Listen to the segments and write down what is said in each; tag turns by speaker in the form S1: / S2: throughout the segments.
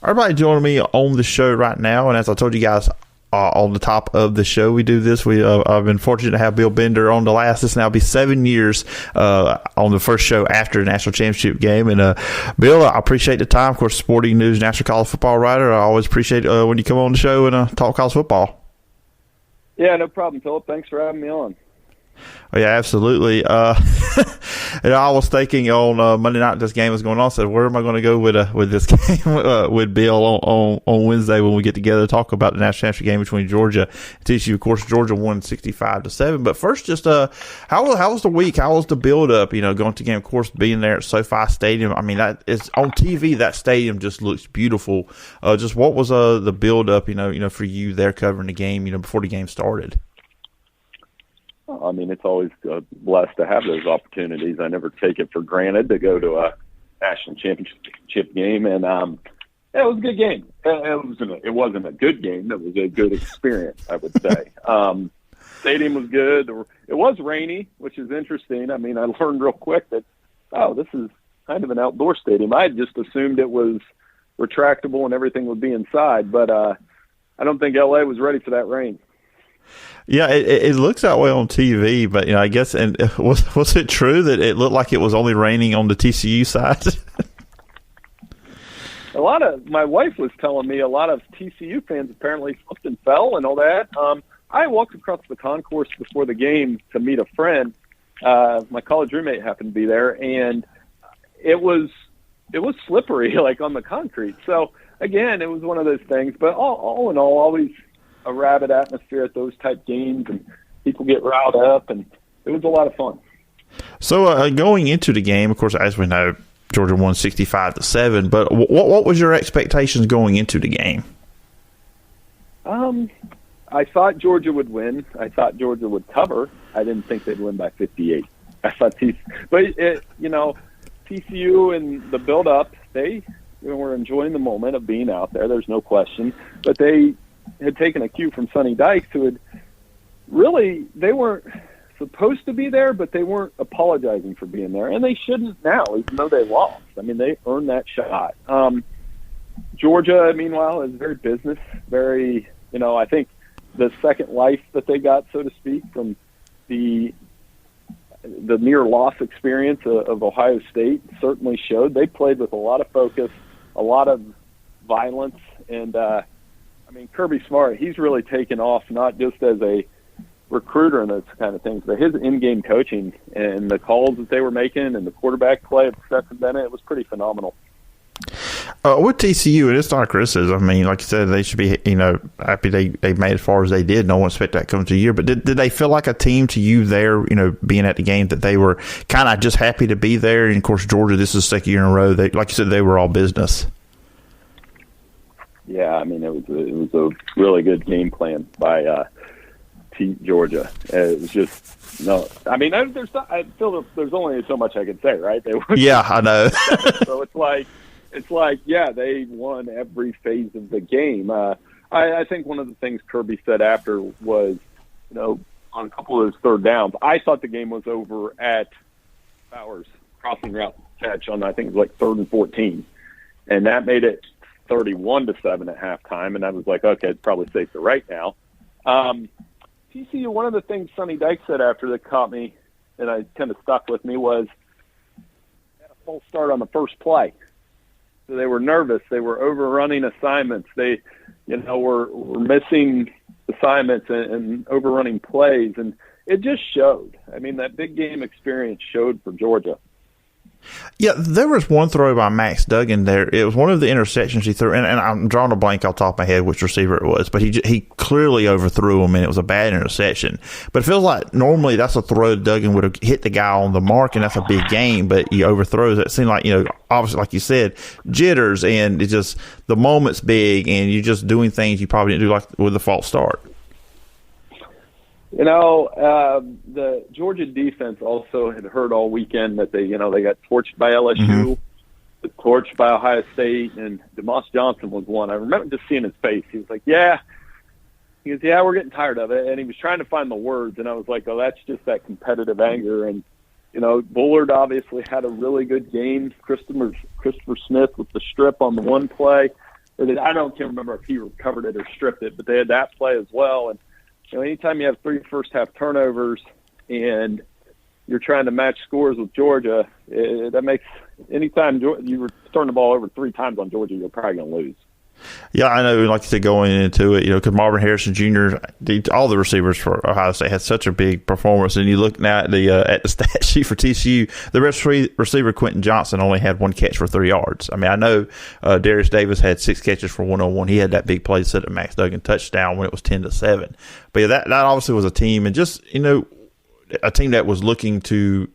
S1: Everybody joining me on the show right now, and as I told you guys on the top of the show, we do this. I've been fortunate to have Bill Bender on the last. This now be 7 years on the first show after the National Championship Game. And Bill, I appreciate the time. Of course, Sporting News National College Football writer. I always appreciate when you come on the show and talk college football.
S2: Yeah, no problem, Phillip. Thanks for having me on.
S1: Oh, yeah, absolutely. And I was thinking on Monday night this game was going on. I said, where am I going to go with this game with Bill on Wednesday when we get together to talk about the national championship game between Georgia and TCU? Of course, Georgia won 65-7. But first, just how was the week? How was the build up? Going to game, of course, being there at SoFi Stadium. I mean, that is on TV. That stadium just looks beautiful. Just what was the build up? For you there covering the game. Before the game started.
S2: I mean, it's always blessed to have those opportunities. I never take it for granted to go to a national championship game, and it was a good game. It wasn't a good game. It was a good experience, I would say. Stadium was good. It was rainy, which is interesting. I mean, I learned real quick that, this is kind of an outdoor stadium. I just assumed it was retractable and everything would be inside, but I don't think LA was ready for that rain.
S1: Yeah, it looks that way on TV, but I guess. And was it true that it looked like it was only raining on the TCU side?
S2: My wife was telling me a lot of TCU fans apparently slipped and fell and all that. I walked across the concourse before the game to meet a friend. My college roommate happened to be there, and it was slippery, like on the concrete. So again, it was one of those things. But all in all, always a rabid atmosphere at those type games, and people get riled up, and it was a lot of fun.
S1: So going into the game, of course, as we know, Georgia won 65-7. But what was your expectations going into the game?
S2: I thought Georgia would win. I thought Georgia would cover. I didn't think they'd win by 58. I thought TCU and the build-up, they were enjoying the moment of being out there. There's no question, but they had taken a cue from Sonny Dykes, who had they weren't supposed to be there, but they weren't apologizing for being there, and they shouldn't now, even though they lost. I mean, they earned that shot. Georgia, meanwhile, is very business, very, I think the second life that they got, so to speak, from the near loss experience of Ohio State certainly showed. They played with a lot of focus, a lot of violence, and Kirby Smart, he's really taken off, not just as a recruiter and those kind of things, but his in-game coaching and the calls that they were making and the quarterback play of Stetson Bennett, it was pretty phenomenal.
S1: With TCU, and it's not a criticism. I mean, like you said, they should be, happy they made as far as they did. No one expected that coming to a year. But did they feel like a team to you there, being at the game, that they were kind of just happy to be there? And, of course, Georgia, this is the second year in a row. Like you said, they were all business.
S2: Yeah, I mean, it was a really good game plan by Georgia. It was just I feel there's only so much I can say, right?
S1: Yeah, I know.
S2: So it's like yeah, they won every phase of the game. I think one of the things Kirby said after was, on a couple of those third downs, I thought the game was over at Bowers crossing route catch on, I think it was like 3rd and 14, and that made it 31-7 at halftime, and I was like, okay, it's probably safe to write now. TCU, one of the things Sonny Dykes said after that caught me, and I kind of stuck with me, was they had a false start on the first play. So they were nervous. They were overrunning assignments. They, were missing assignments and overrunning plays, and it just showed. I mean, that big game experience showed for Georgia.
S1: Yeah, there was one throw by Max Duggan there. It was one of the interceptions he threw, and I'm drawing a blank off the top of my head which receiver it was, but he clearly overthrew him, and it was a bad interception. But it feels like normally that's a throw Duggan would have hit the guy on the mark, and that's a big game, but he overthrows it. It seemed like, obviously, like you said, jitters, and it's just the moment's big, and you're just doing things you probably didn't do, like with the false start.
S2: The Georgia defense also had heard all weekend that they got torched by LSU, torched by Ohio State, and DeMoss Johnson was one. I remember just seeing his face. He was like, yeah. He goes, yeah, we're getting tired of it. And he was trying to find the words, and I was like, oh, that's just that competitive anger. And, Bullard obviously had a really good game. Christopher Smith with the strip on the one play. I can't remember if he recovered it or stripped it, but they had that play as well. And anytime you have 3 first-half turnovers and you're trying to match scores with Georgia, that makes anytime you were turning the ball over 3 times on Georgia, you're probably going to lose.
S1: Yeah, I know. Like you said, going into it, because Marvin Harrison Jr., all the receivers for Ohio State had such a big performance. And you look now at the stat sheet for TCU, the receiver Quentin Johnson only had 1 catch for 3 yards. I mean, I know Darius Davis had 6 catches for 101. He had that big play set at Max Duggan touchdown when it was 10-7. But yeah, that obviously was a team, and just a team that was looking to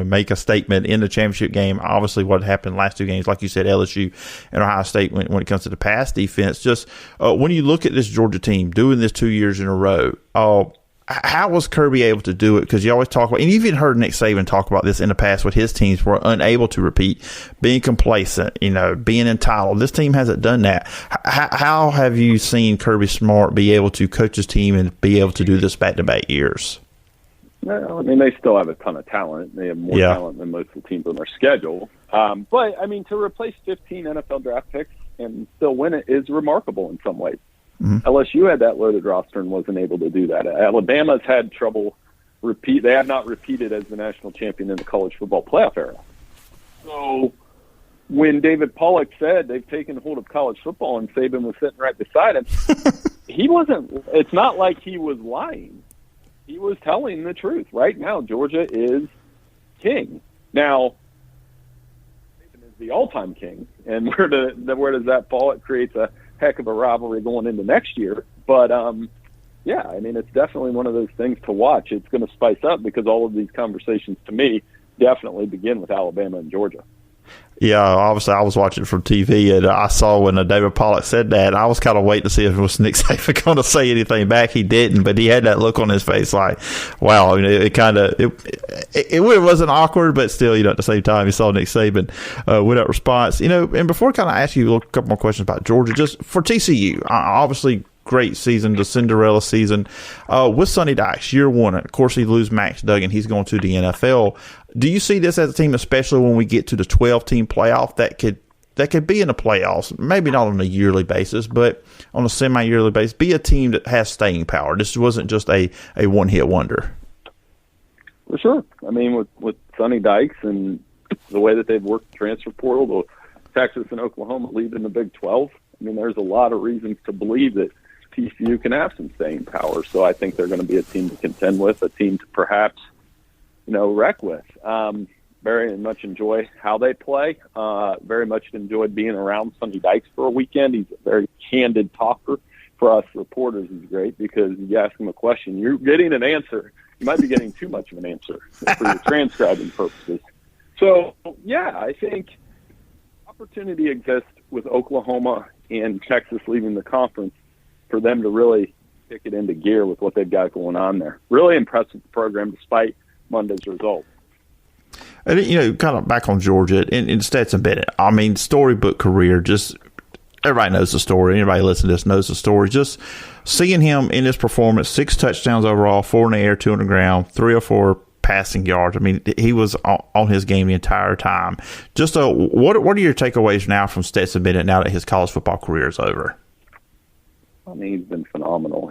S1: make a statement in the championship game. Obviously, what happened last 2 games, like you said, LSU and Ohio State, when it comes to the pass defense, just when you look at this Georgia team doing this 2 years in a row, how was Kirby able to do it? Because you always talk about, and you've even heard Nick Saban talk about this in the past with his teams were unable to repeat, being complacent, being entitled. This team hasn't done that. How have you seen Kirby Smart be able to coach his team and be able to do this back-to-back years?
S2: Well, I mean, they still have a ton of talent. They have more talent than most of the teams on their schedule. But, I mean, to replace 15 NFL draft picks and still win it is remarkable in some ways. Mm-hmm. LSU had that loaded roster and wasn't able to do that. Alabama's had trouble They have not repeated as the national champion in the college football playoff era. So when David Pollock said they've taken hold of college football and Saban was sitting right beside him, it's not like he was lying. He was telling the truth. Right now, Georgia is king. Now, Saban is the all-time king, and where does that fall? It creates a heck of a rivalry going into next year. But, yeah, I mean, it's definitely one of those things to watch. It's going to spice up because all of these conversations, to me, definitely begin with Alabama and Georgia.
S1: Yeah, obviously I was watching from TV, and I saw when David Pollock said that. I was kind of waiting to see if it was Nick Saban going to say anything back. He didn't, but he had that look on his face like, wow. I mean, it wasn't awkward, but still, at the same time, you saw Nick Saban with that response. And before I kind of ask you a couple more questions about Georgia, just for TCU, obviously great season, the Cinderella season with Sonny Dykes, year one. Of course, he lose Max Duggan. He's going to the NFL. Do you see this as a team, especially when we get to the 12-team playoff, that could be in the playoffs, maybe not on a yearly basis, but on a semi-yearly basis, be a team that has staying power? This wasn't just a one-hit wonder.
S2: For sure. I mean, with Sonny Dykes and the way that they've worked the transfer portal, the Texas and Oklahoma leading the Big 12, I mean, there's a lot of reasons to believe that TCU can have some staying power. So I think they're going to be a team to contend with, a team to perhaps, wreck with. Very much enjoy how they play. Very much enjoyed being around Sonny Dykes for a weekend. He's a very candid talker. For us reporters, he's great because you ask him a question, you're getting an answer. You might be getting too much of an answer for your transcribing purposes. So, yeah, I think opportunity exists with Oklahoma and Texas leaving the conference for them to really kick it into gear with what they've got going on there. Really impressed with the program despite Monday's result.
S1: And, kind of back on Georgia and Stetson Bennett. I mean, storybook career, just everybody knows the story. Anybody listening to this knows the story. Just seeing him in this performance, 6 touchdowns overall, 4 in the air, 2 on the ground, 3 or 4 passing yards. I mean, he was on his game the entire time. Just what are your takeaways now from Stetson Bennett now that his college football career is over?
S2: I mean, he's been phenomenal.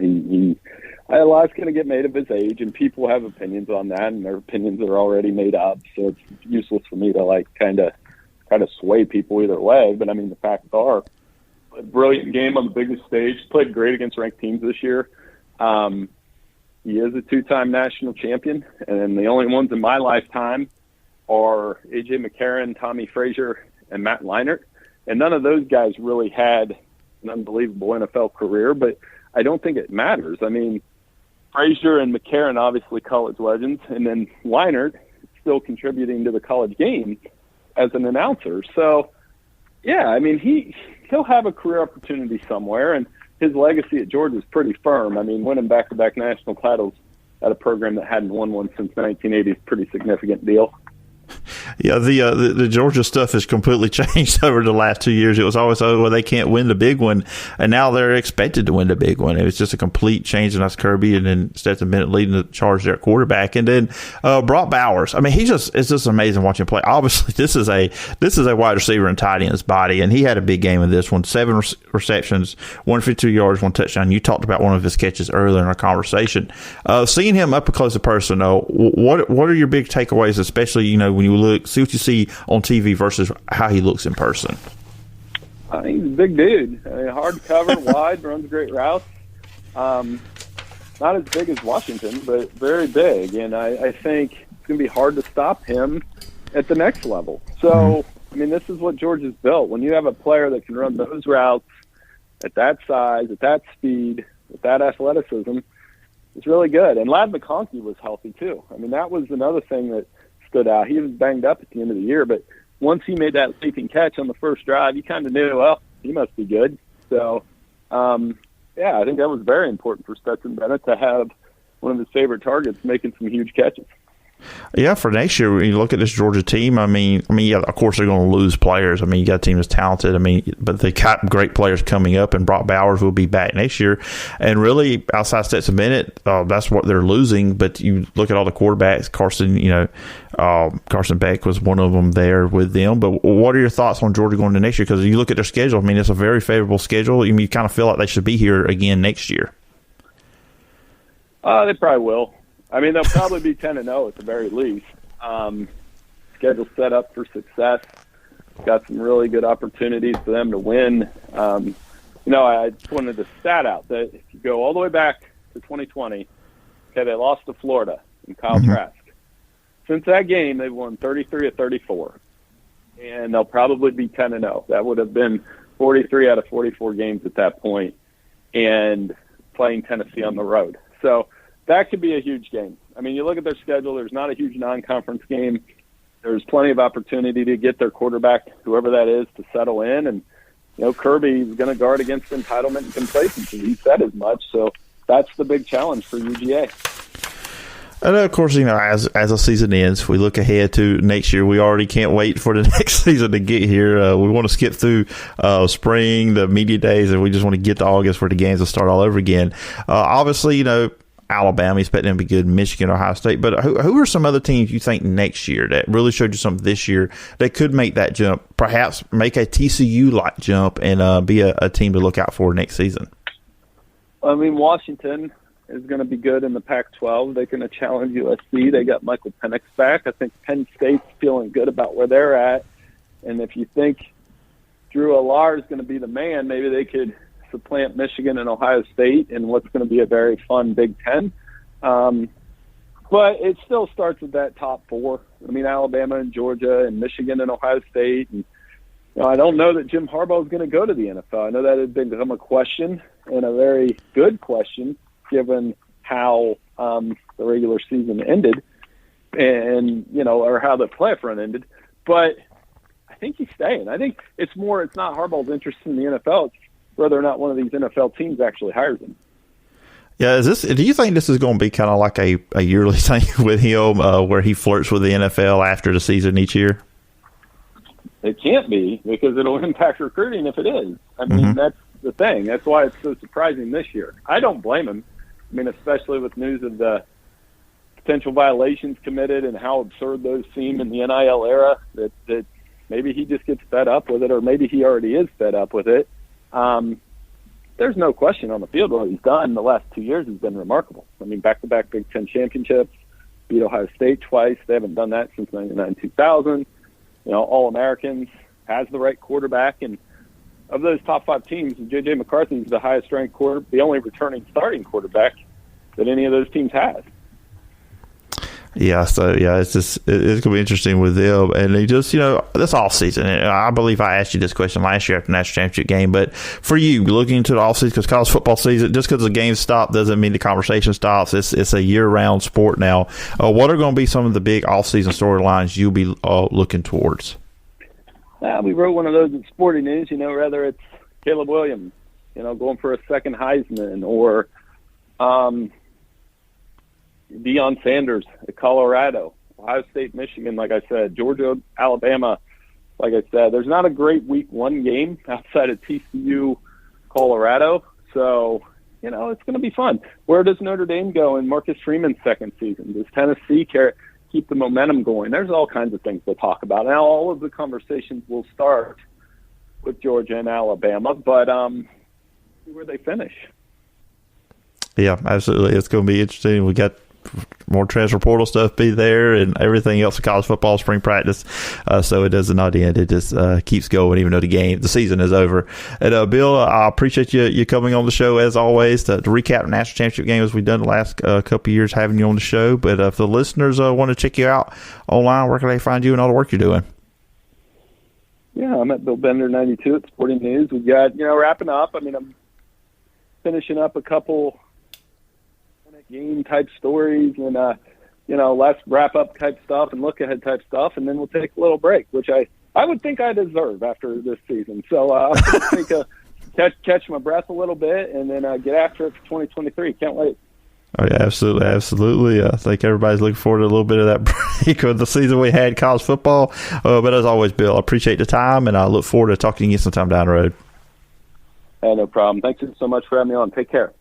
S2: A lot's going to get made of his age, and people have opinions on that, and their opinions are already made up. So it's useless for me to kind of sway people either way. But I mean, the facts are, a brilliant game on the biggest stage. Played great against ranked teams this year. He is a 2-time national champion, and the only ones in my lifetime are A.J. McCarron, Tommy Frazier, and Matt Leinart. And none of those guys really had an unbelievable NFL career, but I don't think it matters. I mean, Frazier and McCarron, obviously college legends, and then Leinart still contributing to the college game as an announcer. So, yeah, I mean, he'll have a career opportunity somewhere, and his legacy at Georgia is pretty firm. I mean, winning back-to-back national titles at a program that hadn't won one since 1980 is a pretty significant deal.
S1: Yeah, the Georgia stuff has completely changed over the last 2 years. It was always, oh, well, they can't win the big one, and now they're expected to win the big one. It was just a complete change, and that's Kirby, and then Stetson Bennett leading the charge there at quarterback, and then Brock Bowers. I mean, it's just amazing watching him play. Obviously, this is a wide receiver and tight end's body, and he had a big game in this one. 7 receptions, 152 yards, 1 touchdown. You talked about one of his catches earlier in our conversation. Seeing him up close and personal, what are your big takeaways, especially when you see what you see on TV versus how he looks in person?
S2: He's a big dude. Hard to cover, wide, runs great routes. Not as big as Washington, but very big. And I think it's going to be hard to stop him at the next level. So, this is what Georgia's built. When you have a player that can run those routes at that size, at that speed, with that athleticism, it's really good. And Ladd McConkey was healthy too. That was another thing that stood out. He was banged up at the end of the year, but once he made that leaping catch on the first drive, you kind of knew, well, he must be good. So, I think that was very important for Stetson Bennett to have one of his favorite targets making some huge catches.
S1: Yeah, for next year, when you look at this Georgia team, yeah, of course they're going to lose players. You got a team that's talented. But they got great players coming up, and Brock Bowers will be back next year. And really, outside Stetson Bennett, that's what they're losing. But you look at all the quarterbacks, Carson Beck was one of them there with them. But what are your thoughts on Georgia going to next year? Because you look at their schedule, it's a very favorable schedule. You kind of feel like they should be here again next year.
S2: They probably will. They'll probably be 10-0 at the very least. Schedule set up for success. Got some really good opportunities for them to win. I pointed the stat out that if you go all the way back to 2020, they lost to Florida and Kyle Trask. Since that game, they've won 33 of 34, and they'll probably be 10-0. That would have been 43 out of 44 games at that point, and playing Tennessee on the road. So that could be a huge game. You look at their schedule, there's not a huge non-conference game. There's plenty of opportunity to get their quarterback, whoever that is, to settle in. And, Kirby is going to guard against entitlement and complacency. He said as much. So that's the big challenge for UGA.
S1: And of course, as the season ends, we look ahead to next year. We already can't wait for the next season to get here. We want to skip through spring, the media days, and we just want to get to August where the games will start all over again. Obviously, Alabama, expecting them to be good, Michigan, Ohio State. But who are some other teams you think next year that really showed you something this year that could make that jump, perhaps make a TCU-like jump and be a team to look out for next season?
S2: Washington is going to be good in the Pac-12. They're going to challenge USC. They got Michael Penix back. I think Penn State's feeling good about where they're at. And if you think Drew Allar is going to be the man, maybe they could supplant Michigan and Ohio State in what's going to be a very fun Big Ten. But it still starts with that top four. Alabama and Georgia and Michigan and Ohio State. And I don't know that Jim Harbaugh is going to go to the NFL. I know that has become a question, and a very good question, given how the regular season ended and, or how the playoff run ended. But I think he's staying. I think it's not Harbaugh's interest in the NFL. It's whether or not one of these NFL teams actually hires him.
S1: Yeah, do you think this is going to be kind of like a yearly thing with him where he flirts with the NFL after the season each year?
S2: It can't be, because it'll impact recruiting if it is. That's the thing. That's why it's so surprising this year. I don't blame him. Especially with news of the potential violations committed and how absurd those seem in the NIL era, that maybe he just gets fed up with it, or maybe he already is fed up with it. There's no question on the field what he's done the last 2 years has been remarkable. Back-to-back Big Ten championships, beat Ohio State twice. They haven't done that since 1999-2000. All-Americans, has the right quarterback. And of those top 5 teams, J.J. McCarthy is the highest-ranked the only returning starting quarterback that any of those teams has.
S1: Yeah, so it's going to be interesting with them. And they just, this off season, I believe I asked you this question last year after the National Championship Game, but for you, looking into the off season, because college football season, just because the games stop doesn't mean the conversation stops. It's a year-round sport now. What are going to be some of the big off season storylines you'll be looking towards?
S2: We wrote one of those in Sporting News, whether it's Caleb Williams, going for a second Heisman, or Deion Sanders at Colorado, Ohio State, Michigan, like I said, Georgia, Alabama, like I said. There's not a great week one game outside of TCU, Colorado. So, it's going to be fun. Where does Notre Dame go in Marcus Freeman's second season? Does Tennessee keep the momentum going? There's all kinds of things to talk about. Now, all of the conversations will start with Georgia and Alabama, but see where they finish.
S1: Yeah, absolutely. It's going to be interesting. We got more transfer portal stuff be there and everything else in college football, spring practice. So it does not end. It just keeps going even though the season is over. And Bill, I appreciate you coming on the show as always to recap the National Championship Game as we've done the last couple of years having you on the show. But if the listeners want to check you out online, where can they find you and all the work you're doing?
S2: Yeah, I'm at Bill Bender 92 at Sporting News. We've got, wrapping up. I'm finishing up a couple game type stories and less wrap up type stuff and look ahead type stuff, and then we'll take a little break, which I would think I deserve after this season. So I'll take catch my breath a little bit and then get after it for 2023. Can't wait.
S1: Oh yeah, absolutely. I think everybody's looking forward to a little bit of that break of the season we had college football. But as always, Bill, I appreciate the time and I look forward to talking to you sometime down the road.
S2: No problem. Thanks so much for having me on. Take care.